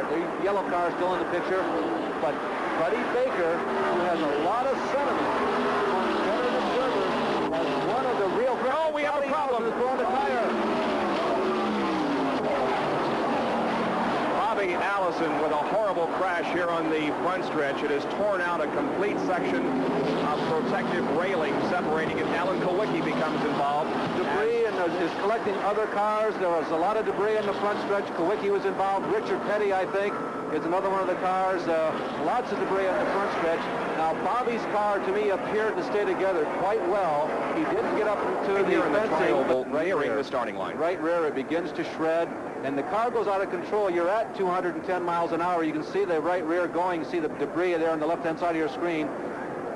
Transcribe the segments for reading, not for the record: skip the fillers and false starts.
Earnhardt. The yellow car is still in the picture. But Buddy Baker, who has a lot of sentiment among veteran observers, as one of the real... Oh, we have a problem. ...is throwing a tire. Bobby Allison with a horrible crash here on the front stretch. It has torn out a complete section of protective railing separating it. Alan Kulwicki becomes involved. Debris and is collecting other cars. There was a lot of debris in the front stretch. Kulwicki was involved. Richard Petty, I think, is another one of the cars. Lots of debris on the front stretch. Now, Bobby's car, to me, appeared to stay together quite well. He didn't get up into the fencing. Nearing the starting line. Right rear, it begins to shred, and the car goes out of control. You're at 210 miles an hour. You can see the right rear going. You see the debris there on the left-hand side of your screen.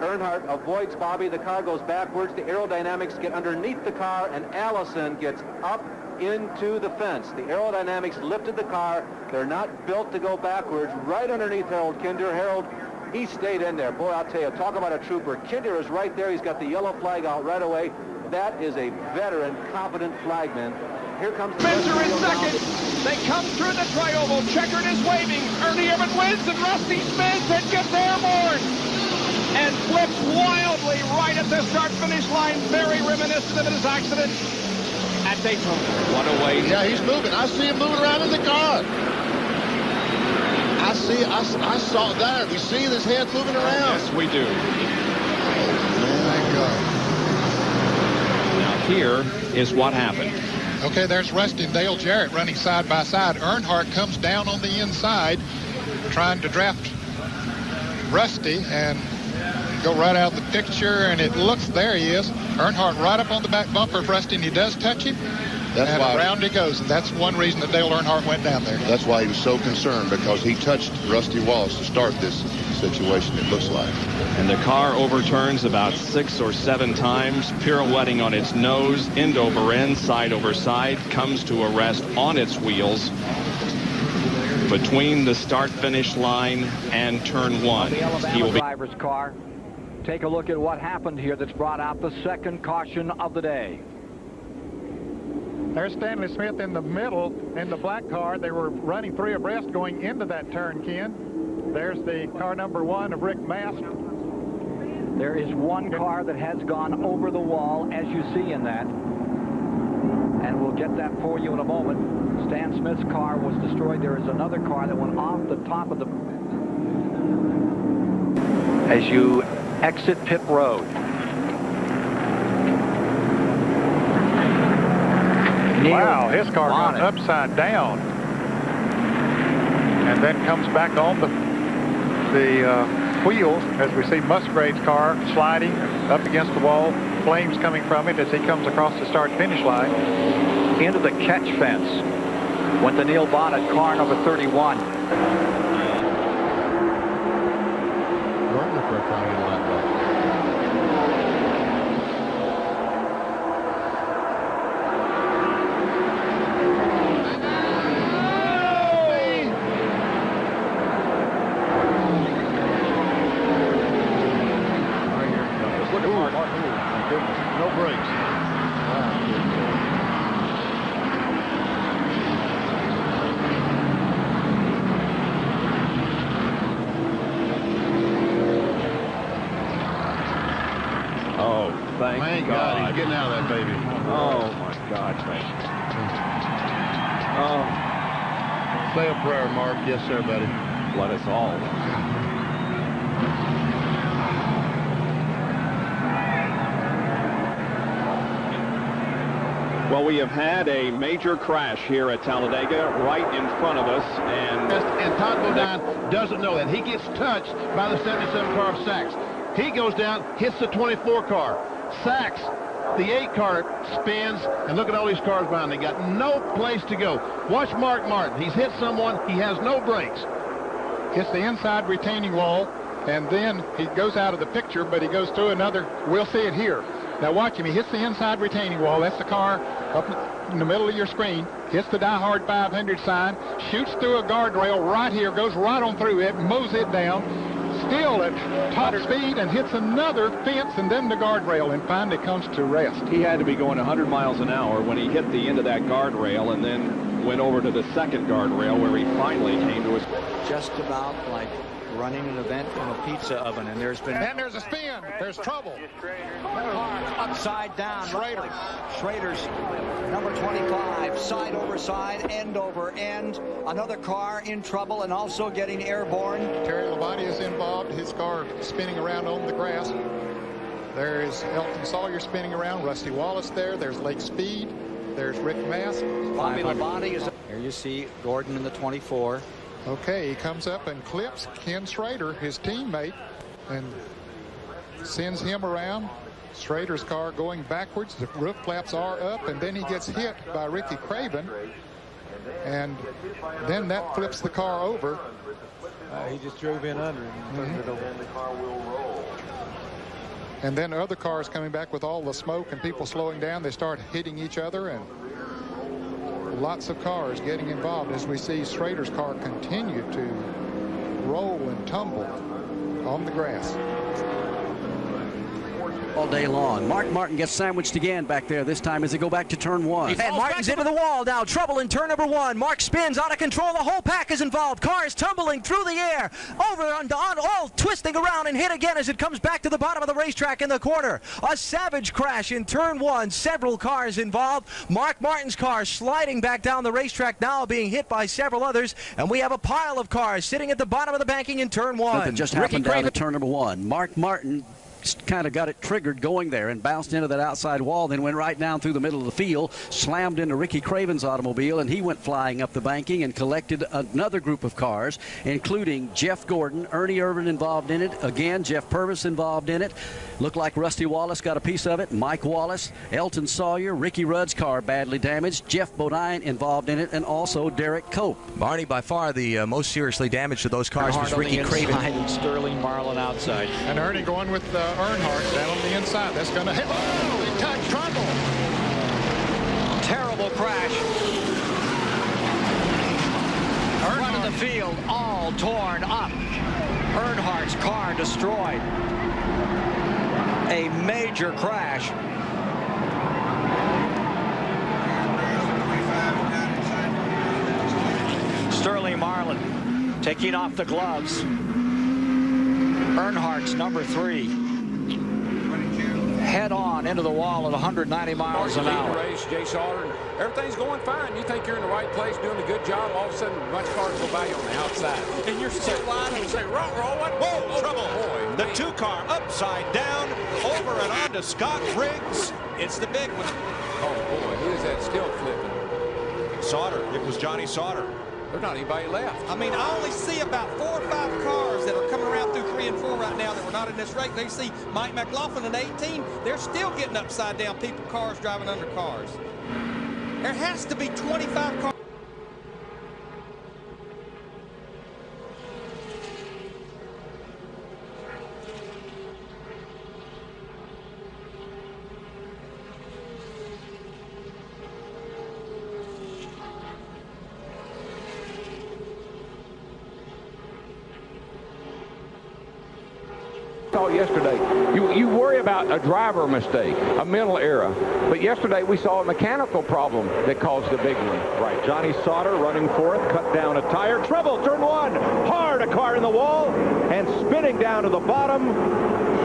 Earnhardt avoids Bobby. The car goes backwards. The aerodynamics get underneath the car, and Allison gets up into the fence. The aerodynamics lifted the car. They're not built to go backwards. Right underneath Harold Kinder. Harold, he stayed in there. Boy, I'll tell you, talk about a trooper. Kinder is right there. He's got the yellow flag out right away. That is a veteran, competent flagman. Here comes Spencer is second. They come through the tri-oval. Checkered is waving. Ernie Evans wins, and Rusty spins and gets airborne and flips wildly right at the start-finish line. Very reminiscent of his accident at Daytona. What a way. Yeah, he's moving. I see him moving around in the car. I saw it there. We see his head moving around. Yes, we do. Thank God. Now here is what happened. Okay, there's Rusty and Dale Jarrett running side by side. Earnhardt comes down on the inside trying to draft Rusty and go right out of the picture, and it looks, there he is. Earnhardt right up on the back bumper of Rusty, and he does touch him. That's and why around he goes. And that's one reason that Dale Earnhardt went down there. That's why he was so concerned, because he touched Rusty Wallace to start this situation, it looks like. And the car overturns about 6 or 7 times, pirouetting on its nose, end over end, side over side, comes to a rest on its wheels between the start-finish line and turn 1. He will be driver's car. Take a look at what happened here that's brought out the second caution of the day. There's Stanley Smith in the middle in the black car. They were running 3 abreast going into that turn, Ken. There's the car number 1 of Rick Mast. There is one car that has gone over the wall, as you see in that. And we'll get that for you in a moment. Stan Smith's car was destroyed. There is another car that went off the top of the... As you exit pit road. Wow, his car goes upside down and then comes back on the wheels as we see Musgrave's car sliding up against the wall, flames coming from it as he comes across the start-finish line. Into the catch fence went the Neil Bonnet, car number 31. No brakes. Oh, thank God. He's getting out of that baby. Oh, my God, thank you. Oh. Say a prayer, Mark. Yes, sir, buddy. Let us all. Well, we have had a major crash here at Talladega right in front of us, and Todd Bodine doesn't know that. He gets touched by the 77 car of Sachs. He goes down, hits the 24 car. Sachs, the 8 car, spins, and look at all these cars behind. They got no place to go. Watch Mark Martin. He's hit someone. He has no brakes. Hits the inside retaining wall, and then he goes out of the picture, but he goes through another. We'll see it here. Now watch him. He hits the inside retaining wall. That's the car up in the middle of your screen. Hits the Die Hard 500 sign. Shoots through a guardrail right here. Goes right on through it. Mows it down. still at top speed and hits another fence and then the guardrail and finally comes to rest. He had to be going 100 miles an hour when he hit the end of that guardrail and then went over to the second guardrail where he finally came to his... Just about like running an event in a pizza oven, and there's a spin. There's trouble. Upside down. Schrader's number 25, side over side, end over end. Another car in trouble and also getting airborne. Terry Labonte is involved. His car spinning around on the grass. There is Elton Sawyer spinning around. Rusty Wallace there. There's Lake Speed. There's Rick Mast. Bobby Labonte is... Here you see Gordon in the 24. Okay, he comes up and clips Ken Schrader, his teammate, and sends him around. Schrader's car going backwards. The roof flaps are up, and then he gets hit by Ricky Craven. And then that flips the car over. He just drove in under him. And then other cars coming back with all the smoke and people slowing down. They start hitting each other, and lots of cars getting involved as we see Schrader's car continue to roll and tumble on the grass. All day long. Mark Martin gets sandwiched again back there, this time as they go back to turn one. And Martin's into the wall now. Trouble in turn number one. Mark spins out of control. The whole pack is involved. Cars tumbling through the air. Over on all twisting around and hit again as it comes back to the bottom of the racetrack in the corner. A savage crash in turn one. Several cars involved. Mark Martin's car sliding back down the racetrack now, being hit by several others. And we have a pile of cars sitting at the bottom of the banking in turn one. Something just happened down at turn number one. Mark Martin kind of got it triggered going there and bounced into that outside wall, then went right down through the middle of the field, slammed into Ricky Craven's automobile, and he went flying up the banking and collected another group of cars, including Jeff Gordon, Ernie Irvin involved in it, again Jeff Purvis involved in it. Looked like Rusty Wallace got a piece of it, Mike Wallace, Elton Sawyer, Ricky Rudd's car badly damaged, Jeff Bodine involved in it, and also Derek Cope. Barney, by far the most seriously damaged of those cars was Ricky Craven. And Sterling Marlin outside. And Ernie going with Earnhardt down on the inside. That's going to hit. Oh, big time trouble. Terrible crash. Front of the field, all torn up. Earnhardt's car destroyed. A major crash. Sterling Marlin taking off the gloves. Earnhardt's number 3. Head on into the wall at 190 miles an hour. Race, Jay Sauter, and everything's going fine. You think you're in the right place, doing a good job. All of a sudden, a bunch of cars go by you on the outside. And you're so wide and say, roll, what? Whoa, trouble. Boy, the 2-car upside down, over and on to Scott Briggs. It's the big one. Oh, boy, who is that still flipping? Sauter. It was Johnny Sauter. There's not anybody left. I mean, I only see about 4 or 5 cars that are coming around through 3 and 4 right now that were not in this race. They see Mike McLaughlin in 18. They're still getting upside down. Cars driving under cars. There has to be 25 cars. Yesterday, you worry about a driver mistake, a mental error, but yesterday we saw a mechanical problem that caused the big one. Right, Johnny Sauter running fourth, cut down a tire, trouble, turn one, hard, a car in the wall, and spinning down to the bottom.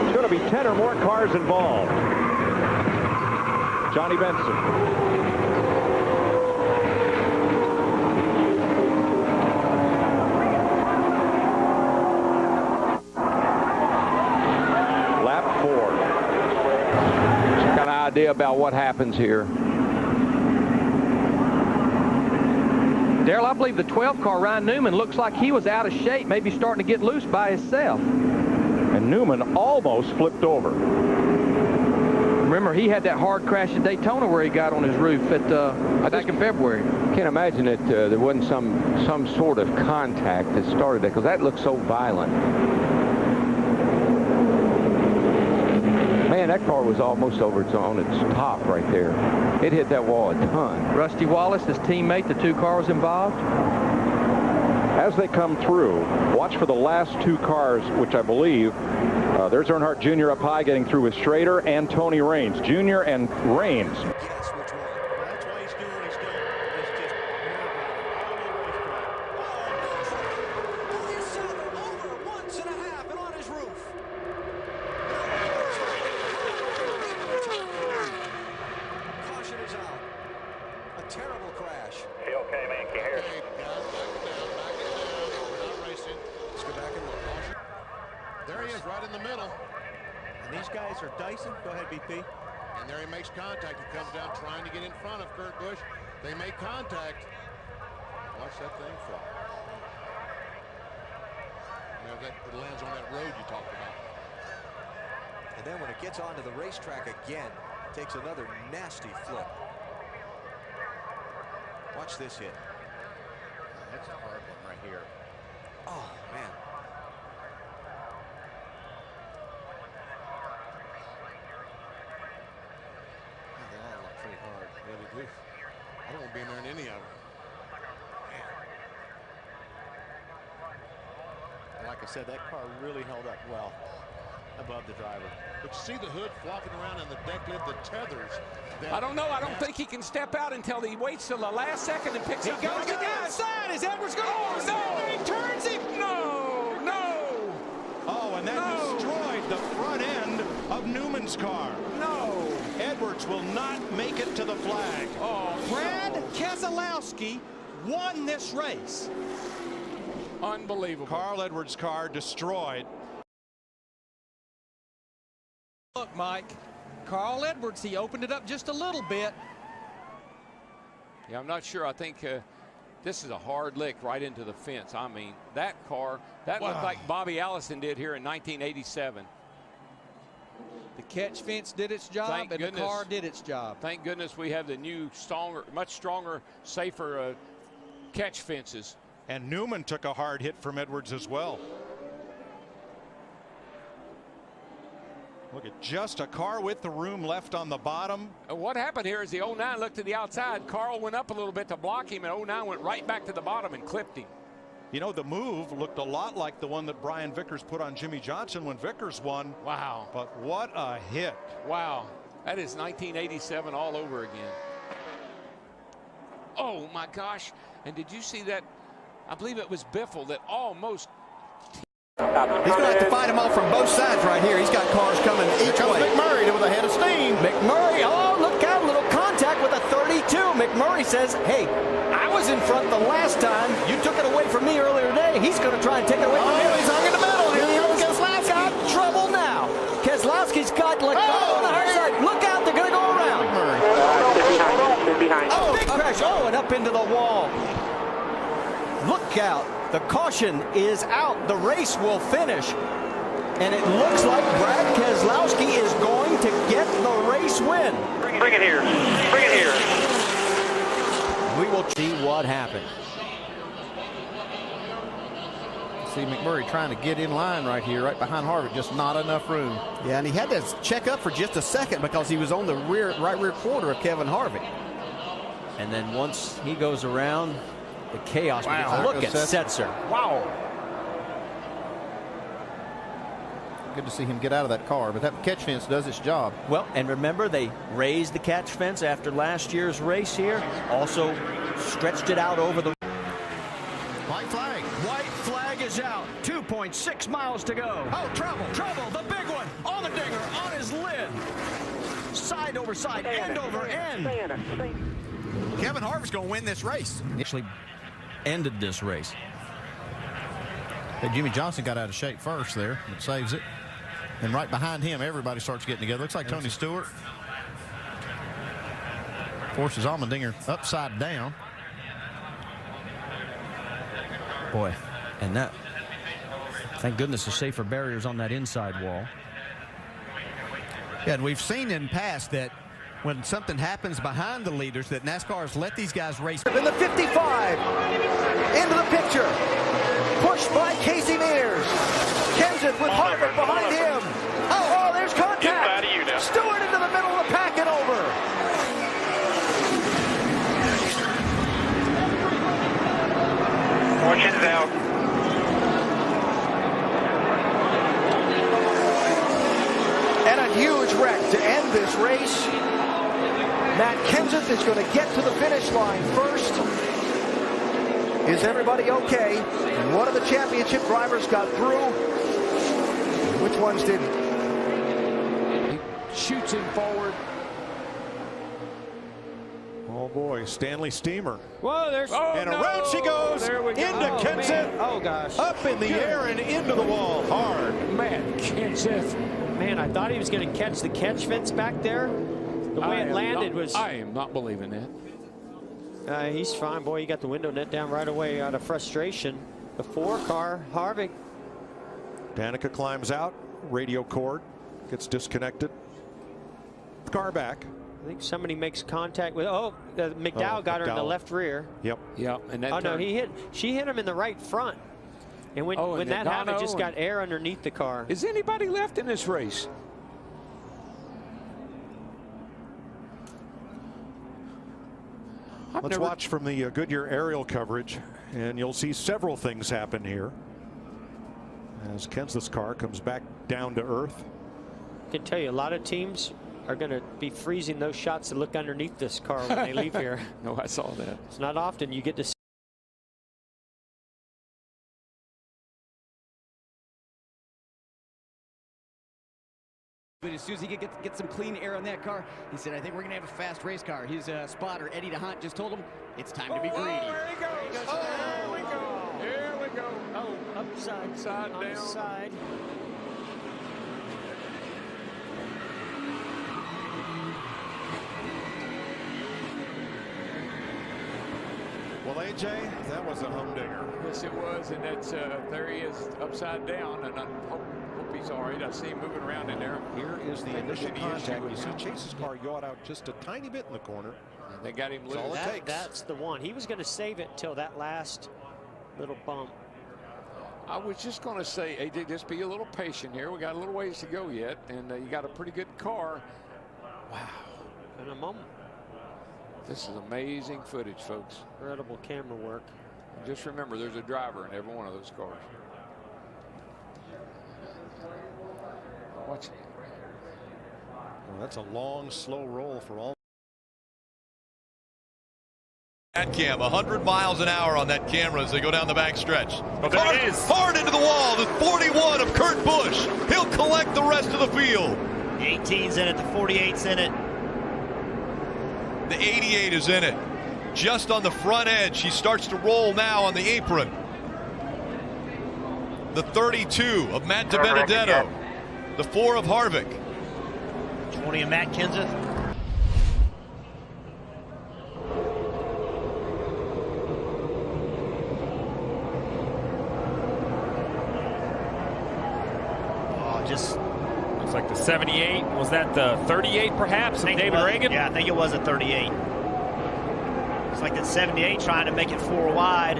It's going to be 10 or more cars involved. Johnny Benson. Idea about what happens here. Darrell, I believe the 12 car, Ryan Newman, looks like he was out of shape, maybe starting to get loose by himself. And Newman almost flipped over. Remember, he had that hard crash at Daytona where he got on his roof back in February. I can't imagine that there wasn't some sort of contact that started that, because that looked so violent. Man, that car was almost on its top right there. It hit that wall a ton. Rusty Wallace, his teammate, the 2 cars involved. as they come through, watch for the last two cars, which I believe, there's Earnhardt Jr. up high getting through with Schrader and Tony Raines. Jr. and Raines. And there he makes contact. He comes down trying to get in front of Kurt Busch. They make contact. Watch that thing fly. You know, it lands on that road you talked about. And then when it gets onto the racetrack again, takes another nasty flip. Watch this hit. That's a hard one right here. Oh, man. Pretty hard, really do. I don't want to be in there in any of them. And like I said, that car really held up well above the driver. But you see the hood flopping around and the deck lid, the tethers. I don't know. I don't think he can step out until he waits till the last second and picks up. He goes to the outside. Is Edwards going to? Oh, no! He turns him. No, no. Oh, and that destroyed the front end of Newman's car. No. Edwards will not make it to the flag. Oh, Brad Keselowski won this race. Unbelievable. Carl Edwards' car destroyed. Look, Mike, Carl Edwards, he opened it up just a little bit. Yeah, I'm not sure. I think this is a hard lick right into the fence. I mean, that car, that looked like Bobby Allison did here in 1987. The catch fence did its job, and the car did its job. Thank goodness we have the new, stronger, much stronger, safer catch fences. And Newman took a hard hit from Edwards as well. Look at just a car with the room left on the bottom. What happened here is the 09 looked to the outside. Carl went up a little bit to block him, and 09 went right back to the bottom and clipped him. You know, the move looked a lot like the one that Brian Vickers put on Jimmy Johnson when Vickers won. Wow. But what a hit. Wow. That is 1987 all over again. Oh, my gosh. And did you see that? I believe it was Biffle that almost... He's going to have to fight them off from both sides right here. He's got cars coming each way. McMurray with a head of steam. McMurray, oh, look out, little contact with a 32. McMurray says, hey, I was in front the last time. You took it away from me earlier today. He's going to try and take it away from me. He's hung in the middle. Here he goes, Keselowski. Got trouble now. Keselowski's got like on the hard side. Look out, they're going to go around. They're behind. Oh, big crash. Oh, and up into the wall. Look out. The caution is out. The race will finish. And it looks like Brad Keselowski is going to get the race win. Bring it here. Bring it here. We will see what happens. See McMurray trying to get in line right here, right behind Harvick. Just not enough room. Yeah, and he had to check up for just a second because he was on the right rear quarter of Kevin Harvick. And then once he goes around, the chaos. Wow. Look at Setzer. Wow. Good to see him get out of that car, but that catch fence does its job. Well, and remember, they raised the catch fence after last year's race here. Also stretched it out over the... White flag. White flag is out. 2.6 miles to go. Oh, trouble. Trouble, the big one, on the dinger, on his lid. Side over side, end over end. Kevin Harvick's going to win this race. Actually ended this race. Hey, Jimmy Johnson got out of shape first there, but saves it. And right behind him, everybody starts getting together. Looks like Tony Stewart forces Allmendinger upside down. Boy, and that, thank goodness, the safer barriers on that inside wall. Yeah, and we've seen in past that when something happens behind the leaders, that NASCAR's let these guys race. In the 55, into the picture, pushed by Casey Mears. Kenseth with Harvick behind him. Oh, there's contact. Stewart into the middle of the pack and over. Fortune's out. Matt Kenseth is going to get to the finish line first. Is everybody okay? One of the championship drivers got through. Which ones didn't? He shoots him forward. Oh boy, Stanley Steamer. Whoa, there's and around she goes into Kenseth. Man. Oh gosh. Up in the air and into the wall hard. Man, Kenseth. Man, I thought he was going to catch the catch fence back there. The way it landed was... I am not believing that. He's fine. Boy, he got the window net down right away out of frustration. The 4 car, Harvick. Danica climbs out. Radio cord gets disconnected. Car back. I think somebody makes contact with... Oh, McDowell got her in the left rear. Yep. Yep. And that no, she hit him in the right front. And when that happened, just got air underneath the car. Is anybody left in this race? Let's watch from the Goodyear aerial coverage, and you'll see several things happen here as Kenseth's car comes back down to earth. I can tell you, a lot of teams are going to be freezing those shots to look underneath this car when they leave here. No, I saw that. It's not often you get to see. But as soon as he could get some clean air on that car, he said, I think we're going to have a fast race car. His spotter, Eddie DeHunt, just told him it's time to be greedy. There he goes. There we go. Here we go. Oh, upside down. Side. Well, AJ, that was a humdinger. Yes, it was, and that's there he is upside down, and I hope he's all right. I see him moving around in there. Here is the initial contact. You see Chase's car yawed out just a tiny bit in the corner. And they got him loose. All it takes. That's the one. He was going to save it until that last little bump. I was just going to say, AJ, just be a little patient here. We got a little ways to go yet, and you got a pretty good car. Wow. In a moment. This is amazing footage, folks. Incredible camera work. And just remember, there's a driver in every one of those cars. Watch it. Well, that's a long, slow roll for all. That cam, 100 miles an hour on that camera as they go down the back stretch. Oh, there it is. Hard into the wall. The 41 of Kurt Busch. He'll collect the rest of the field. The 18's in it. The 48's in it. The 88 is in it. Just on the front edge. He starts to roll now on the apron. The 32 of Matt DiBenedetto. The 4 of Harvick. 20 of Matt Kenseth. Just looks like the 78. Was that the 38 perhaps of David Reagan? Yeah, I think it was a 38. It's like that 78 trying to make it 4 wide.